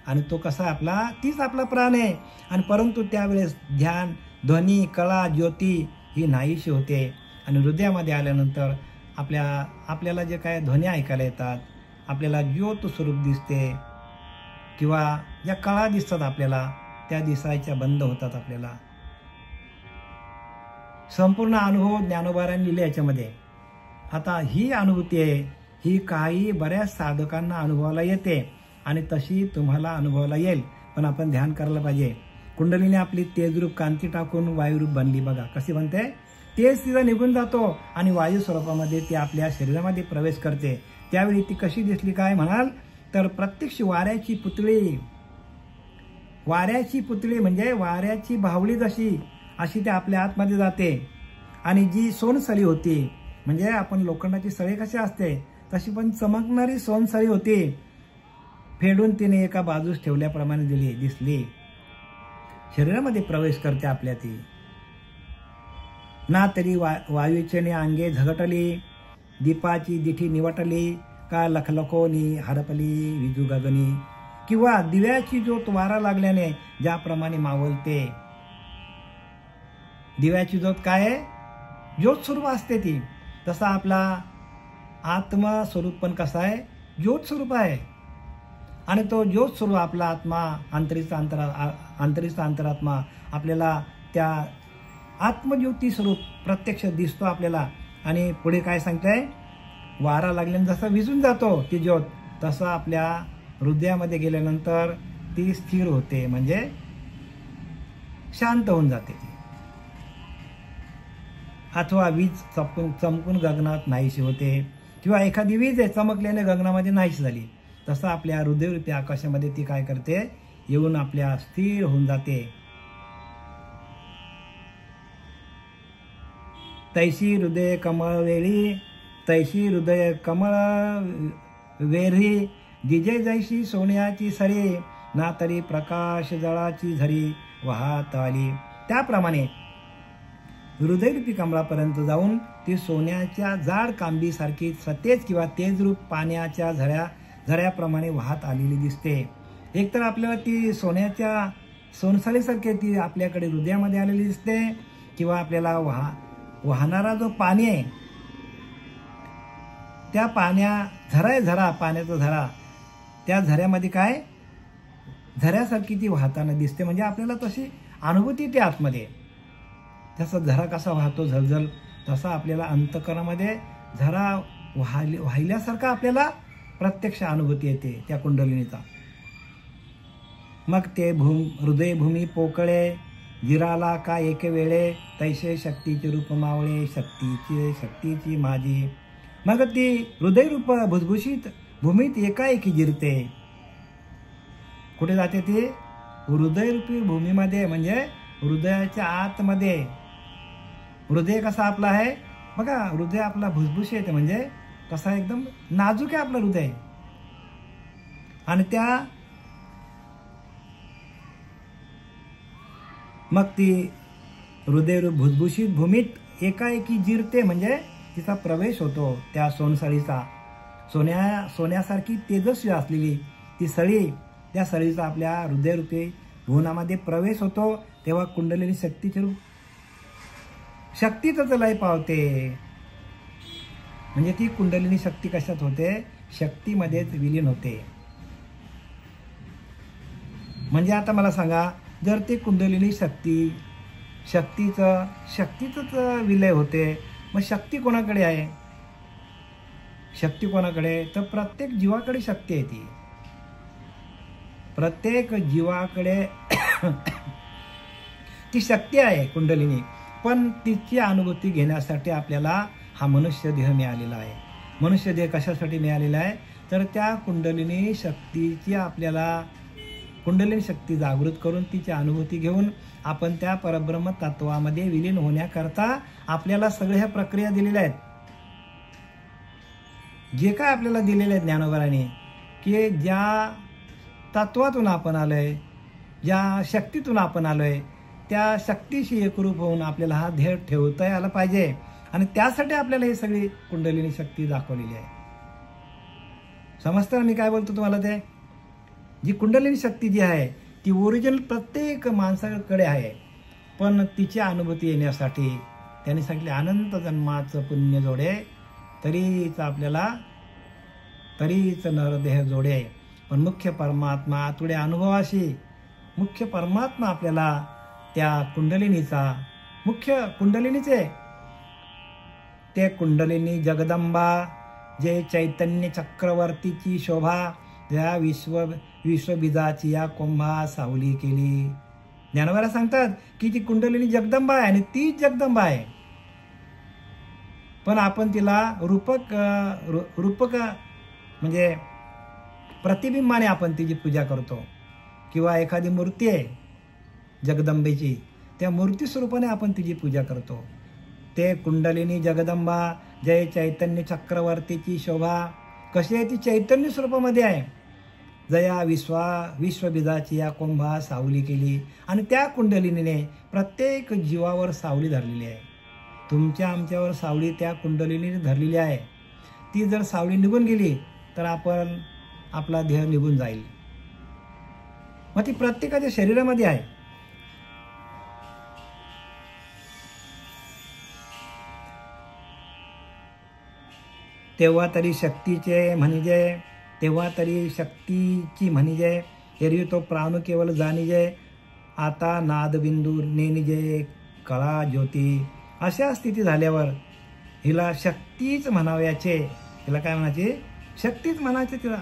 आणि तो कसा आपला, तीच आपला प्राण आहे. आणि परंतु त्यावेळेस ध्यान, ध्वनी, कळा, ज्योती ही नाहीशी होते आणि हृदयामध्ये आल्यानंतर आपल्याला जे काय ध्वनी ऐकायला येतात, आपल्याला ज्योत स्वरूप दिसते किंवा ज्या कळा दिसतात आपल्याला त्या दिसायच्या बंद होतात. आपल्याला संपूर्ण अनुभव ज्ञानोबारांनी लिहिले याच्यामध्ये. आता ही अनुभूती आहे, ही काही बऱ्याच साधकांना अनुभवाला येते आणि तशी तुम्हाला अनुभवाला येईल. पण आपण ध्यान करायला पाहिजे. कुंडलीने आपली तेजरूप कांती टाकून वायुरूप बनली. बघा कशी बनते, तेज तिथं निघून जातो आणि वायू स्वरूपामध्ये ती आपल्या शरीरामध्ये प्रवेश करते. त्यावेळी ती कशी दिसली काय म्हणाल तर प्रत्यक्ष वाऱ्याची पुतळी म्हणजे वाऱ्याची बाहुली जशी अशी ते आपल्या आतमध्ये जाते. आणि जी सोनसळी होती, म्हणजे आपण लोखंडाची सळी कशी असते तशी पण चमकणारी सोनसळी होती, फेडून तिने एका बाजूस ठेवल्याप्रमाणे दिसली. शरीरामध्ये प्रवेश करते आपल्या ती. ना तरी वायूचेने अंगे झगटली, दीपाची दिठी निवटली, का लखलखोनी हरपली विजू गगनी. किंवा दिव्याची ज्योत वारा लागल्याने ज्याप्रमाणे मावलते. दिव्याची ज्योत काय आहे, ज्योत स्वरूप असते ती. तसा आपला आत्मा स्वरूप पण कसा आहे, ज्योत स्वरूप आहे. आणि तो ज्योत स्वरूप आपला आत्मा, अंतरीचा अंतरात्मा आपल्याला त्या आत्मज्योती स्वरूप प्रत्यक्ष दिसतो आपल्याला. आणि पुढे काय सांगताय, वारा लागल्याने जसा विजून जातो ती ज्योत, तसं आपल्या हृदयामध्ये गेल्यानंतर ती स्थिर होते, म्हणजे शांत होऊन जाते ती. अथवा वीज चमकून गगनात नाहीशी होते किंवा एखादी वीज आहे चमकल्याने गगनामध्ये नाहीशी झाली, तसं आपल्या हृदयरूपी आकाशामध्ये ती काय करते, येऊन आपल्या स्थिर होऊन जाते. तैशी हृदय कमळ वेळी, तैशी हृदय कमळ वेरी, जिजे जैशी सोन्याची सरी, ना तरी प्रकाश जळाची झरी वाहत आली. त्याप्रमाणे हृदयरूपी कमळापर्यंत जाऊन ती सोन्याच्या जाड कांबीसारखी सतेज किंवा तेजरूप पाण्याच्या झऱ्याप्रमाणे वाहत आलेली दिसते. एकतर आपल्याला ती सोनसळीसारखी ती आपल्याकडे हृदयामध्ये आलेली दिसते, किंवा आपल्याला वाहणारा जो पाणी आहे त्या पाण्याचा झरा, त्या झऱ्यामध्ये काय झऱ्यासारखी ती वाहताना दिसते. म्हणजे आपल्याला तशी अनुभूती येते आतमध्ये. जसा झरा कसा वाहतो झलझल, तसा आपल्याला अंतःकरणामध्ये झरा वाहिल्यासारखा आपल्याला प्रत्यक्ष अनुभूती येते त्या कुंडलिनीचा. मग ते हृदय भूमी पोकळे, जिराला का एक वेळे, तैसे शक्तीचे रूप मावळे, शक्तीची माझी. मग ती हृदयरूप भुसभुशीत भूमीत एकाएकी जिरते. कुठे जाते ती, हृदयरूपी भूमीमध्ये, म्हणजे हृदयाच्या आतमध्ये. हृदय कसा आपला आहे बघा, हृदय आपला भुसभुशीत आहे, म्हणजे कसा एकदम नाजूक आहे आपलं हृदय. आणि त्या मग ती हृदयरूप भुसभुशीत भूमीत एकाएकी जिरते, म्हणजे तिचा प्रवेश होतो त्या सोनसळीचा. सोन्यासारखी तेजस्वी असलेली ती सळी त्या सळीचा आपल्या हृदयरूपी भुवनामध्ये प्रवेश होतो, तेव्हा कुंडलिनी शक्तीचे रूप शक्तीतच लय पावते. म्हणजे ती कुंडलिनी शक्ती कशात होते? शक्तीमध्येच विलीन होते. म्हणजे आता मला सांगा, जर ती कुंडलिनी शक्तीच विलय होते, मग शक्ती कोणाकडे आहे? शक्ती कोणाकडे? तर प्रत्येक जीवाकडे शक्ती आहे. ती प्रत्येक जीवाकडे ती शक्ती आहे कुंडलिनी. पण तिची अनुभूती घेण्यासाठी आपल्याला हा मनुष्य देह मिळालेला आहे. मनुष्य देह कशासाठी मिळालेला आहे? तर त्या कुंडलिनी शक्तीची आपल्याला कुंडलिनी शक्ती जागृत करून तिची अनुभूती घेऊन आपण त्या परब्रह्म तत्वामध्ये विलीन होण्याकरता आपल्याला सगळ्या ह्या प्रक्रिया दिलेल्या आहेत. जे काय आपल्याला दिलेले आहेत ज्ञानोबराने, की ज्या तत्वातून आपण आलोय, ज्या शक्तीतून आपण आलोय, त्या शक्तीशी एकरूप होऊन आपल्याला हा ध्येय ठेवता आला पाहिजे. आणि त्यासाठी आपल्याला ही सगळी कुंडलिनी शक्ती दाखवलेली आहे. समजतं ना मी काय बोलतो तुम्हाला? ते जी कुंडलिनी शक्ती जी आहे ती ओरिजिनल प्रत्येक माणसाकडे आहे. पण तिची अनुभूती येण्यासाठी त्यांनी सांगितले अनंत जन्माचं पुण्य जोडे, तरीच नरदेह जोडे. पण मुख्य परमात्मा तुडे अनुभवाशी मुख्य परमात्मा आपल्याला त्या मुख्य कुंडलिनीचे ते कुंडलिनी जगदंबा जे चैतन्य चक्रवर्तीची शोभा, ज्या विश्वबीजाची या कुंभा सावली केली. ज्ञानोबा सांगतात की ती कुंडलिनी जगदंबा आहे आणि तीच जगदंबा आहे. पण आपण तिला रूपक म्हणजे प्रतिबिंबाने आपण तिची पूजा करतो. किंवा एखादी मूर्ती आहे जगदंबेची, त्या मूर्ती स्वरूपाने आपण तिची पूजा करतो. ते कुंडलिनी जगदंबा जय चैतन्य चक्रवर्तीची शोभा कशी आहे? ती चैतन्य स्वरूपामध्ये आहे. जया विश्वबीजाची या कुंभा सावली केली. आणि त्या कुंडलिनीने प्रत्येक जीवावर सावली धरलेली आहे. तुमच्या आमच्यावर सावली त्या कुंडलिनीने धरलेली आहे. ती जर सावली निघून गेली तर आपला देह निघून जाईल. मग ती प्रत्येकाच्या शरीरामध्ये आहे. तेव्हा तरी शक्तीची म्हणजे एरवी तो प्राण केवळ जाणीजे, आता नादबिंदू नेनिजे कळा ज्योती. अशा स्थिती झाल्यावर हिला शक्तीच म्हणावयाचे. हिला काय म्हणायचे? शक्तीच म्हणायचे तिला.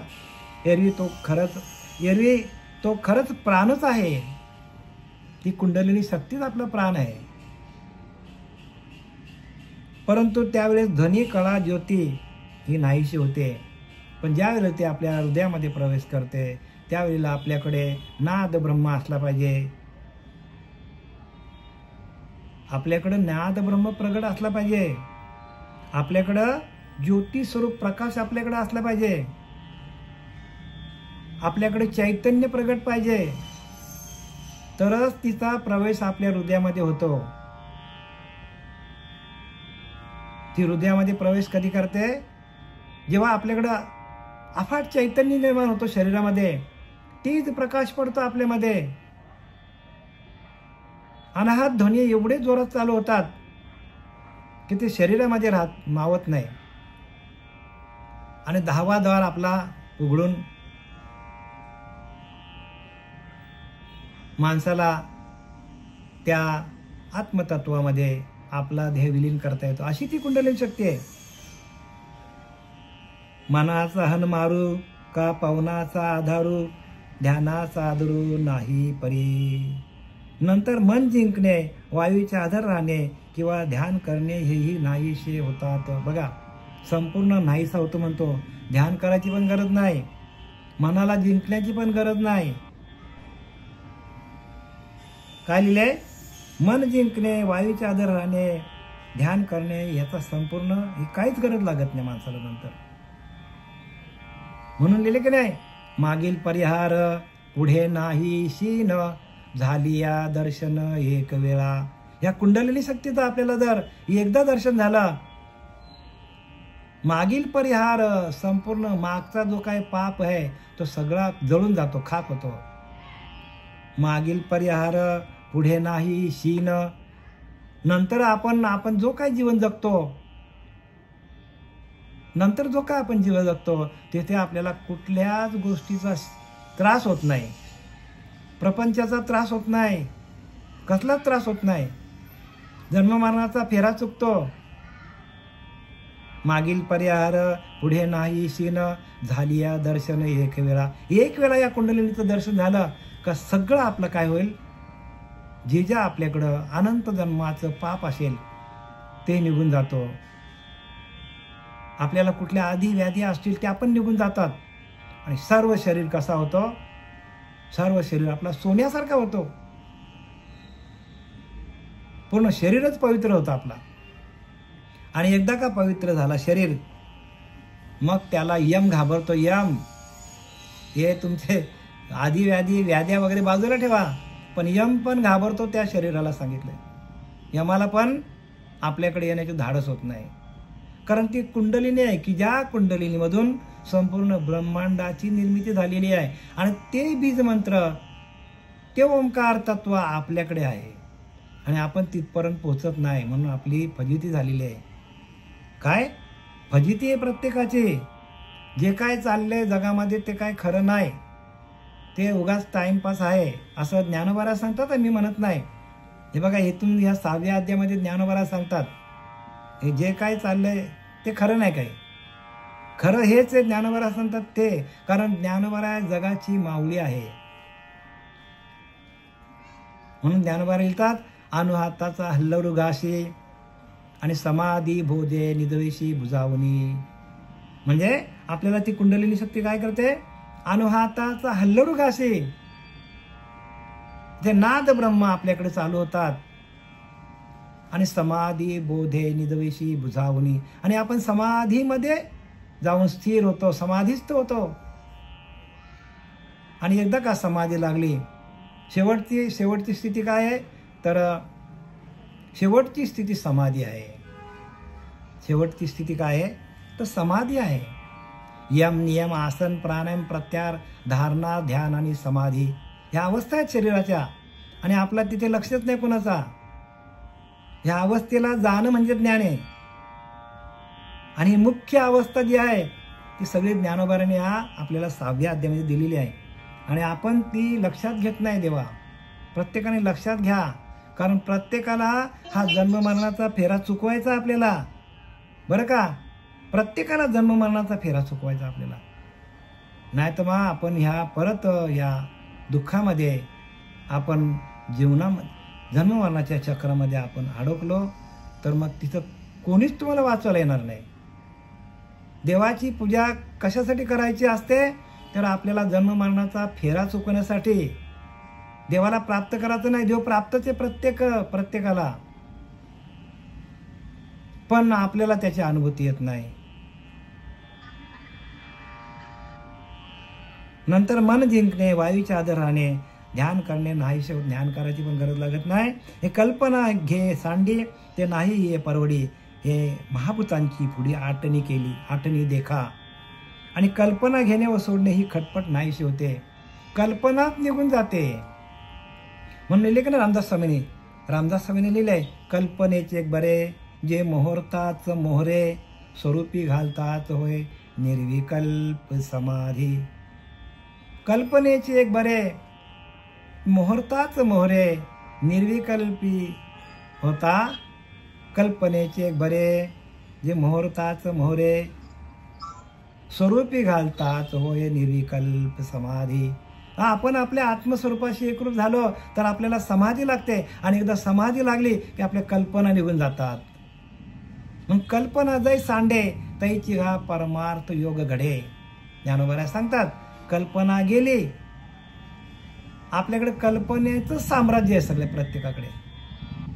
एरवी तो खरंच प्राणच आहे. ती कुंडलिनी शक्तीच आपला प्राण आहे. परंतु त्यावेळेस ध्वनी कळा ज्योती ही नाहीशी होते. पण ज्यावेळेला ते आपल्या हृदयामध्ये प्रवेश करते त्यावेळेला आपल्याकडे नाद ब्रह्म असला पाहिजे. आपल्याकडे नाद ब्रह्म प्रगट असला पाहिजे. आपल्याकडं ज्योती स्वरूप प्रकाश आपल्याकडे असला पाहिजे. आपल्याकडे चैतन्य प्रगट पाहिजे. तरच तिचा प्रवेश आपल्या हृदयामध्ये होतो. ती हृदयामध्ये प्रवेश कधी करते? जेव्हा आपल्याकडं अफाट चैतन्य निर्माण होतो शरीरामध्ये, तीच प्रकाश पडतो आपल्यामध्ये. अनाहत ध्वनी एवढे जोरात चालू होतात की ते शरीरामध्ये मावत नाही. आणि 10वा द्वार आपला उघडून माणसाला त्या आत्मतत्वामध्ये आपला ध्येय विलीन करता येतो. अशी ती कुंडलिनी शक्ती आहे. मनाचा हन मारू का पवनाचा आधारू, ध्यानाचा आदरू नाही परी. नंतर मन जिंकणे, वायूचे आधार राहणे किंवा ध्यान करणे हेही नाहीसे होतात. बघा, संपूर्ण नाहीसा होतो म्हणतो. ध्यान करायची पण गरज नाही, मनाला जिंकण्याची पण गरज नाही. काय लिहिलंय? मन जिंकणे, वायूचे आधार राहणे, ध्यान करणे याचा संपूर्ण ही काहीच गरज लागत नाही माणसाला नंतर. म्हणून लिहिले की नाही, मागील परिहार पुढे नाही शीन, झाली या दर्शन एक वेळा. या कुंडलिनी शक्तीचं आपल्याला जर एकदा दर्शन झालं, मागील परिहार, संपूर्ण मागचा जो काही पाप आहे तो सगळा जळून जातो, खाक होतो. मागील परिहार, पुढे नाही शीन. नंतर आपण जो काही जीवन जगतो, नंतर जो काय आपण जीवन जगतो तिथे आपल्याला कुठल्याच गोष्टीचा त्रास होत नाही, प्रपंचाचा त्रास होत नाही, कसलाच त्रास होत नाही. जन्ममरणाचा फेरा चुकतो. मागील परिहार, पुढे नाही शीन. झाली या दर्शन एक वेळा या कुंडलिनीचं दर्शन झालं का सगळं आपलं काय होईल, जे ज्या आपल्याकडं अनंत जन्माचं पाप असेल ते निघून जातो. आपल्याला कुठल्या आधी व्याधी असतील त्या पण निघून जातात. आणि सर्व शरीर कसा होतो, सर्व शरीर आपला सोन्यासारखा होतो. पूर्ण शरीरच पवित्र होतं आपला. आणि एकदा का पवित्र झाला शरीर, मग त्याला यम घाबरतो. यम हे तुमचे आधी व्याध्या वगैरे बाजूला ठेवा, पण यम पण घाबरतो त्या शरीराला सांगितलंय. यमाला पण आपल्याकडे येण्याचे धाडस होत नाही, कारण ती कुंडलिनी आहे की ज्या कुंडलिनीमधून संपूर्ण ब्रह्मांडाची निर्मिती झालेली आहे. आणि ते बीज मंत्र, ते ओंकार तत्व आपल्याकडे आहे आणि आपण तिथपर्यंत पोहोचत नाही, म्हणून आपली फजिती झालेली आहे. काय फजिती आहे प्रत्येकाची. जे काय चाललंय जगामध्ये ते काय खरं नाही, ते उगाच टाइमपास आहे असं ज्ञानोबा सांगतात. मी म्हणत नाही. हे बघा, इथून ह्या 6व्या अध्यायामध्ये ज्ञानोबा सांगतात हे जे काय चाललंय ते खरं नाही. काही खरं हेच आहे. ज्ञानोबा सांगतात ते, कारण ज्ञानोबा जगाची माऊली आहे. म्हणून ज्ञानोबा लिहितात, अनुहाताचा हल्लरू घाशी आणि समाधी भोजे निदवेशी बुजावणी. म्हणजे आपल्याला ती कुंडलिनी शक्ती काय करते, अनुहाताचा हल्लरू घाशी, जे नाद ब्रह्म आपल्याकडे चालू होतात. आणि समाधी बोधे निदवेशी बुजावणी, आणि आपण समाधीमध्ये जाऊन स्थिर होतो, समाधीस्थ होतो. आणि एकदा का समाधी लागली, शेवटची स्थिती काय आहे, तर शेवटची स्थिती समाधी आहे. शेवटची स्थिती काय आहे, तर समाधी आहे. यम नियम आसन प्राणायाम प्रत्याहार धारणा ध्यान आणि समाधी ह्या अवस्था आहेत शरीराच्या. आणि आपला तिथे लक्षच नाही कोणाचा. ह्या अवस्थेला जाणं म्हणजे ज्ञान आहे. आणि मुख्य अवस्था जी आहे ती सगळी ज्ञानोबाराने आपल्याला 6व्या अध्यायामध्ये दिलेली आहे. आणि आपण ती लक्षात घेत नाही. देवा प्रत्येकाने लक्षात घ्या, कारण प्रत्येकाला हा जन्ममरणाचा फेरा चुकवायचा आपल्याला, बरं का. प्रत्येकाला जन्ममरणाचा फेरा चुकवायचा आपल्याला. नाही तर मग आपण परत या दुःखामध्ये आपण जीवनामध्ये जन्ममरणाच्या चक्रामध्ये आपण अडकलो तर मग तिथं कोणीच तुम्हाला वाचवायला येणार नाही. देवाची पूजा कशासाठी करायची असते, तर आपल्याला जन्ममरणाचा फेरा चुकवण्यासाठी. देवाला प्राप्त करायचं नाही, देव प्राप्तच आहे प्रत्येकाला, पण आपल्याला त्याची अनुभूती येत नाही. नंतर मन जिंकणे, वायूच्या आधाराने ध्यान करणे नाही. ध्यान करायची पण गरज लागत नाही. हे कल्पना घे सांडी ते नाही हे परवडी. हे महाभूतांची पुढी आटणी केली, आटणी देखा. आणि कल्पना घेणे व सोडणे ही खटपट नाहीशी होते, कल्पनाच निघून जाते. म्हणून लिहिले की ना रामदास स्वामीने लिहिलंय, कल्पनेचे एक बरे जे मुहूर्ताच मोहरे स्वरूपी घालतात होय निर्विकल्प समाधी. कल्पनेचे एक बरे मुहूर्ताच मोहरे निर्विकल्पी होता. कल्पनेचे एक बरे जे मुहूर्ताच मोहरे स्वरूपी घालतात होय निर्विकल्प समाधी. आपण आपल्या आत्मस्वरूपाशी एकरूप झालो तर आपल्याला समाधी लागते. आणि एकदा समाधी लागली की आपल्या कल्पना निघून जातात. मग कल्पना जै सांडे तैची हा परमार्थ योग घडे. ज्ञानोबा सांगतात, कल्पना गेली. आपल्याकडे कल्पनेचं साम्राज्य आहे सगळे. प्रत्येकाकडे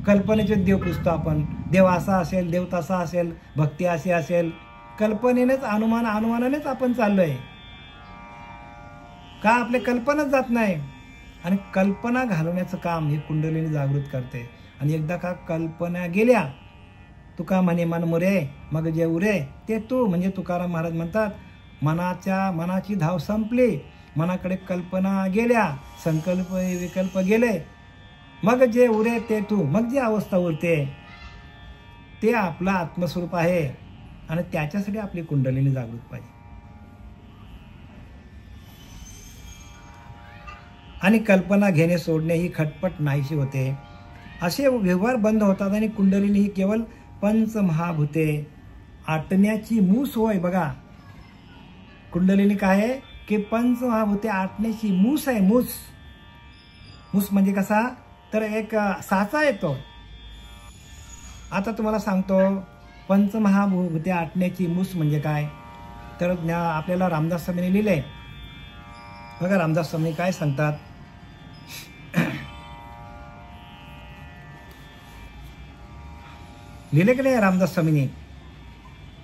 कल्पनेचे देव पुजतो आपण. देव असा असेल, देव तसा असेल, भक्ती अशी असेल. कल्पनेनेच अनुमानानेच आपण चाललोय. का आपल्या कल्पनाच जात नाही. आणि कल्पना घालवण्याचं काम हे कुंडलिनी जागृत करते. आणि एकदा का कल्पना गेल्या तुका म्हणे मन मुरे मग जे उरे ते तू. म्हणजे तुकाराम महाराज म्हणतात, मनाची धाव संपली, मनाकडे कल्पना गेल्या, संकल्प विकल्प गेले, मग जे उरे ते तू. मग जी अवस्था उरते ते आपला आत्मस्वरूप आहे आणि त्याच्यासाठी आपली कुंडलिनी जागृत पाहिजे. आणि कल्पना घेणे सोडणे ही खटपट नाहीशी होते. असे व्यवहार बंद होतात आणि कुंडलिनी ही केवळ पंचमहाभूते आटण्याची मूस होय. बघा, कुंडलिनी काय आहे की पंचमहाभूते आटण्याची मूस आहे. मूस म्हणजे कसा, तर एक साचा येतो. आता तुम्हाला सांगतो पंचमहाभूते आटण्याची मूस म्हणजे काय, तर आपल्याला रामदास स्वामींनी लिहिले. बघा रामदास स्वामी काय सांगतात, लिहिले की नाही रामदास स्वामींनी,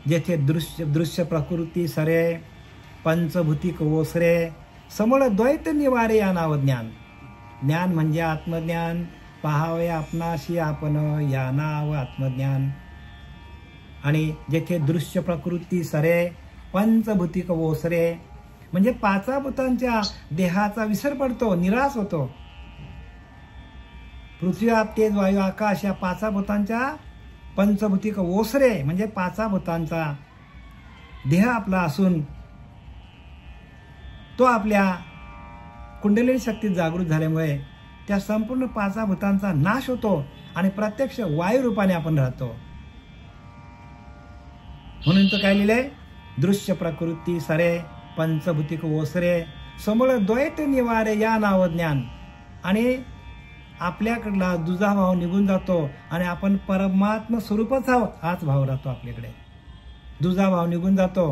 जेथे दृश्य प्रकृती सरे पंचभूतिक ओसरे समोर द्वैत निवारे या नाव ज्ञान. ज्ञान म्हणजे आत्मज्ञान, पाहावे आपणाशी आपण या नाव आत्मज्ञान. आणि जेथे दृश्य प्रकृती सरे पंचभूतिक ओसरे म्हणजे पाचा भूतांच्या देहाचा विसर पडतो, निराश होतो. पृथ्वी आप तेज वायू आकाश या पाचा भूतांच्या पंचभूतिक ओसरे म्हणजे पाचा भूतांचा देह आपला असून तो आपल्या कुंडलिनी शक्तीत जागृत झाल्यामुळे त्या संपूर्ण पाचा भूतांचा नाश होतो आणि प्रत्यक्ष वायू रूपाने आपण राहतो. म्हणून तो काय लिहिलंय, दृश्य प्रकृती सरे पंचभूतिक ओसरे समोर द्वैत निवारे या नाव ज्ञान. आणि आपल्याकडला दुजा भाव निघून जातो आणि आपण परमात्मा स्वरूपच आहोत हाच भाव राहतो आपल्याकडे. दुजा भाव निघून जातो.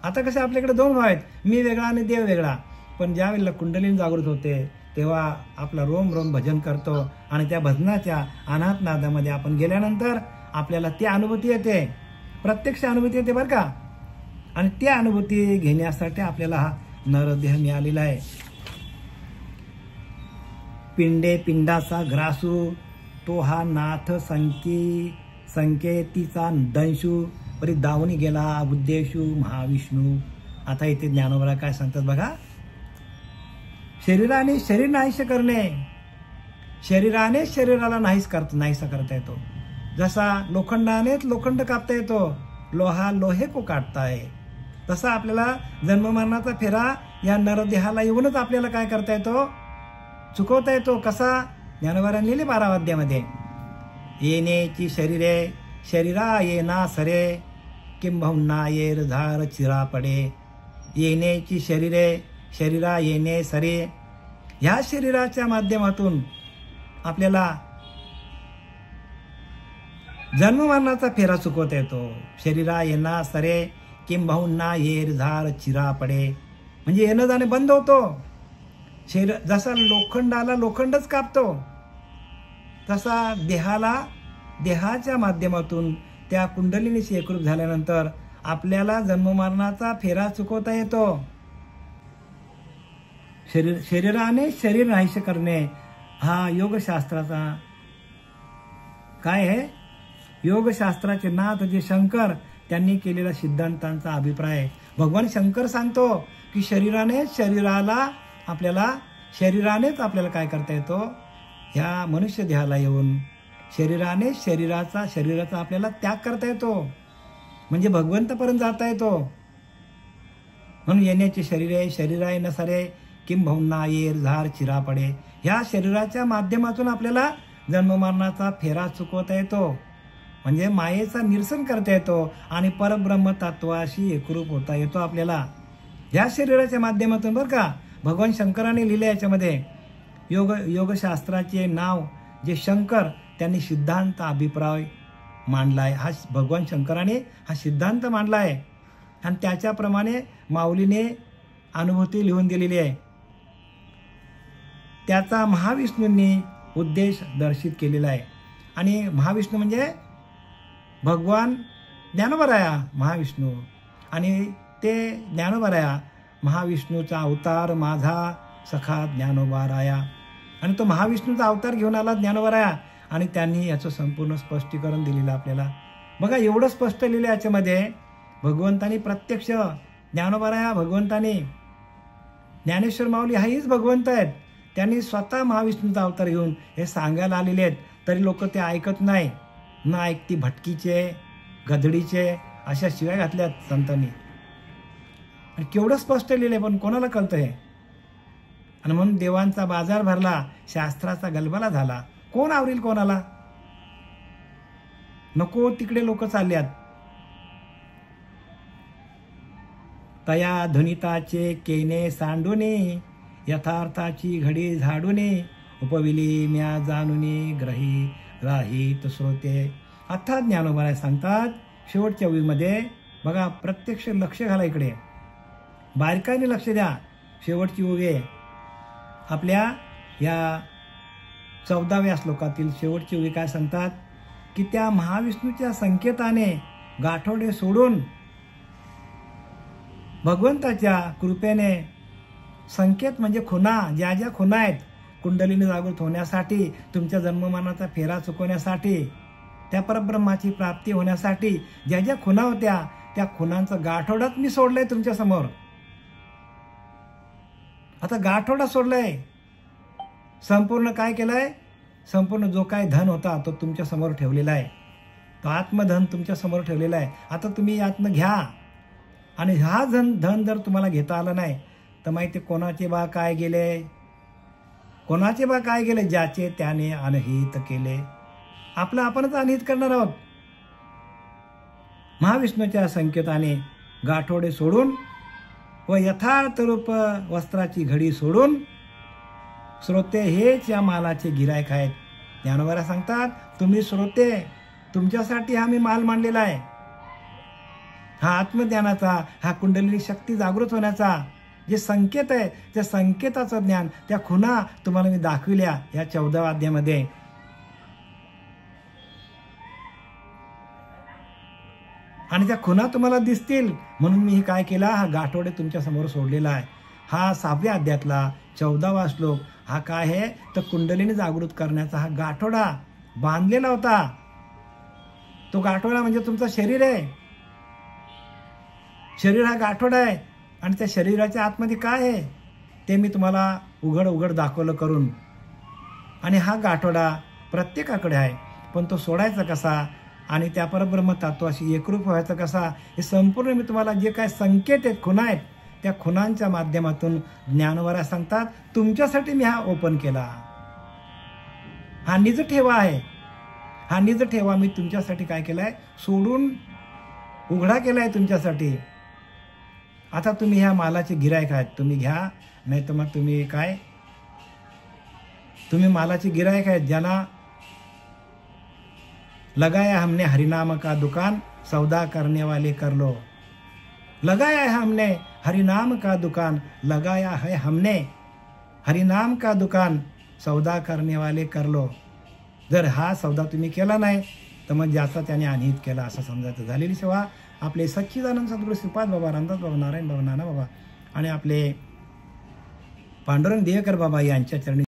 आता कसे आपल्याकडे दोन भाव आहेत, मी वेगळा आणि देव वेगळा. पण ज्या वेळेला कुंडलिनी जागृत होते तेव्हा आपला रोम रोम भजन करतो आणि त्या भजनाच्या अनाथ नादामध्ये आपण गेल्यानंतर आपल्याला ती अनुभूती येते, प्रत्यक्ष अनुभूती येते बरं का. आणि ती अनुभूती घेण्यासाठी आपल्याला हा नरदेह मिळालेला आहे. पिंडे पिंडाचा ग्रासू तो हा नाथ संकेतीचा दंशू परी दावणी गेला उद्देशू महाविष्णू. आता इथे ज्ञानोबा काय सांगतात बघा, शरीराने शरीर नाहीसे करणे, शरीराने शरीराला नाहीसा करता येतो. जसा लोखंडानेच लोखंड कापता येतो, लोहा लोहे को काटता आहे, तसा आपल्याला जन्ममरणाचा फेरा या नरदेहाला येऊनच आपल्याला काय करता येतो, चुकवता येतो. कसा, ज्ञानोबारांनी लिहिले 12 अध्यायामध्ये, येण्याची शरीरे शरीरा येना सरे किंबहुना येर झार चिरा पडे. येण्याची शरीरे शरीरा येणे सरे, ह्या शरीराच्या माध्यमातून आपल्याला जन्ममरणाचा फेरा चुकवता येतो. शरीरा येना सरे किंबहुना येर झार चिरा पडे म्हणजे येणं जाणे बंद होतो. शरीर जसा लोखंडाला लोखंडच कापतो तसा देहाच्या माध्यमातून त्या कुंडलिनीशी एकरूप झाल्यानंतर आपल्याला जन्ममरणाचा फेरा चुकवता येतो. शरीराने शरीर नाहीसे करणे हा योगशास्त्राचा काय आहे, योगशास्त्राचे नाथ जे शंकर त्यांनी केलेला सिद्धांतांचा अभिप्राय आहे. भगवान शंकर सांगतो की शरीरानेच आपल्याला काय करता येतो, ह्या मनुष्य देहाला येऊन शरीराने शरीराचा आपल्याला त्याग करता येतो, म्हणजे भगवंतापर्यंत जाता येतो. म्हणून येण्याची शरीरे शरीराय नसरे किंबहुना येर झार चिरा पडे, ह्या शरीराच्या माध्यमातून आपल्याला जन्ममरणाचा फेरा चुकवता येतो, म्हणजे मायेचा निरसन करता येतो आणि परब्रह्म तत्वाशी एकरूप होता येतो आपल्याला ह्या शरीराच्या माध्यमातून. बरं का, भगवान शंकराने लिहिले याच्यामध्ये योगशास्त्राचे नाव जे शंकर त्यांनी सिद्धांत अभिप्राय मांडलाय. हा भगवान शंकराने हा सिद्धांत मांडलाय आणि त्याच्याप्रमाणे माऊलीने अनुभूती लिहून दिलेली आहे. त्याचा महाविष्णूंनी उद्देश दर्शित केलेला आहे. आणि महाविष्णू म्हणजे भगवान ज्ञानोबराया महाविष्णू, आणि ते ज्ञानोबराया महाविष्णूचा अवतार माझा सखा ज्ञानोबाराया. आणि तो महाविष्णूचा अवतार घेऊन आला ज्ञानोबराया आणि त्यांनी याचं संपूर्ण स्पष्टीकरण दिलेलं आपल्याला. बघा एवढं स्पष्ट लिहिलं याच्यामध्ये. भगवंतानी प्रत्यक्ष ज्ञानोबा भगवंतानी ज्ञानेश्वर माऊली हाच भगवंत आहेत. त्यांनी स्वतः महाविष्णूचा अवतार घेऊन हे सांगायला आलेले आहेत. तरी लोक ते ऐकत नाही. न ऐकती भटकीचे गधडीचे अशा शिव्या घातल्यात संतांनी. आणि केवढं स्पष्ट लिहिले पण कोणाला कळतं हे. आणि म्हणून देवांचा बाजार भरला, शास्त्राचा गलबला झाला. कोण आवरील कोणाला. नको तिकडे लोक चालल्यात. तया धुनिताचे केने सांडूने यथार्थाची घडी झाडूने उपविली म्या जाणूने ग्रही राहित श्रोते. अर्थात ज्ञानोबा सांगतात शेवटच्या ओळीमध्ये बघा, प्रत्यक्ष लक्ष घाला इकडे, बारकाईने लक्ष द्या. शेवटची ओळ आहे आपल्या या 14व्या श्लोकातील शेवटची ओळी काय सांगतात की त्या महाविष्णूच्या संकेताने गाठोडे सोडून भगवंताच्या कृपेने संकेत म्हणजे खुणा, ज्या ज्या खुणा आहेत कुंडलीने जागृत होण्यासाठी, तुमच्या जन्ममानाचा फेरा चुकवण्यासाठी, त्या परब्रह्माची प्राप्ती होण्यासाठी ज्या ज्या खुणा होत्या त्या खुणांचं गाठोडाच मी सोडलंय तुमच्या समोर. आता गाठोडा सोडलाय. संपूर्ण काय केलंय, संपूर्ण जो काय धन होता तो तुमच्या समोर ठेवलेला आहे. तो आत्मधन तुमच्या समोर ठेवलेला आहे. आता तुम्ही यातनं घ्या. आणि हा धन जर तुम्हाला घेता आला नाही तर माहिती कोणाचे बा काय गेले, कोणाचे बा काय गेले, ज्याचे त्याने अनहित केले. आपलं आपणच अनहित करणार आहोत. महाविष्णूच्या संकेताने गाठोडे सोडून व यथार्थ रूप वस्त्राची घडी सोडून श्रोते हेच या मालाचे गिरायक आहेत. ज्ञानोबा सांगतात तुम्ही श्रोते, तुमच्यासाठी हा मी माल मांडलेला आहे. हा आत्मज्ञानाचा, हा कुंडलिनी शक्ती जागृत होण्याचा जे संकेत आहे त्या संकेताचं ज्ञान, त्या खुणा तुम्हाला मी दाखविल्या या 14व्या अध्यायामध्ये. आणि त्या खुणा तुम्हाला दिसतील म्हणून मी काय केला, हा गाठोडे तुमच्या समोर सोडलेला आहे. हा 6व्या अध्यायातला 14वा श्लोक हा काय आहे तर कुंडलिनी जागृत करण्याचा हा गाठोडा बांधलेला होता. तो गाठोडा म्हणजे तुमचं शरीर आहे. शरीर हा गाठोडा आहे. आणि त्या शरीराच्या आतमध्ये काय आहे ते मी तुम्हाला उघड दाखवलं करून. आणि हा गाठोडा प्रत्येकाकडे आहे. पण तो सोडायचा कसा आणि त्या परब्रह्म तत्वाशी एकरूप व्हायचा कसा, हे संपूर्ण मी तुम्हाला जे काय संकेत आहेत, खुणा आहेत, त्या खुणांच्या माध्यमातून ज्ञानोबा सांगतात तुमच्यासाठी मी हा ओपन केला. हा निज ठेवा आहे. हा निज ठेवा मी तुमच्यासाठी काय केलाय, सोडून उघडा केलाय तुमच्यासाठी. आता तुम्ही ह्या मालाचे गिरायक आहेत, तुम्ही घ्या. नाही तर मग तुम्ही काय, तुम्ही मालाचे गिरायक आहेत. ज्याला लगाया हमने हरिनाम का दुकान, सौदा करने वाले कर लो. लगाया है हमने हरिनाम का दुकान, लगाया है हमने हरिनाम का दुकान, सौदा करने वाले कर लो. जर हा सौदा तुम्ही केला नाही तर मग ज्याचा त्याने अनहित केला असं समजायचं. झालेली सेवा आपले सच्चिदानंद सद्गुरू श्रीपाद बाबा, रामदास बाबा, नारायण बाबा, नाना बाबा आणि आपले पांडुरंग देवकर बाबा यांच्या चरणी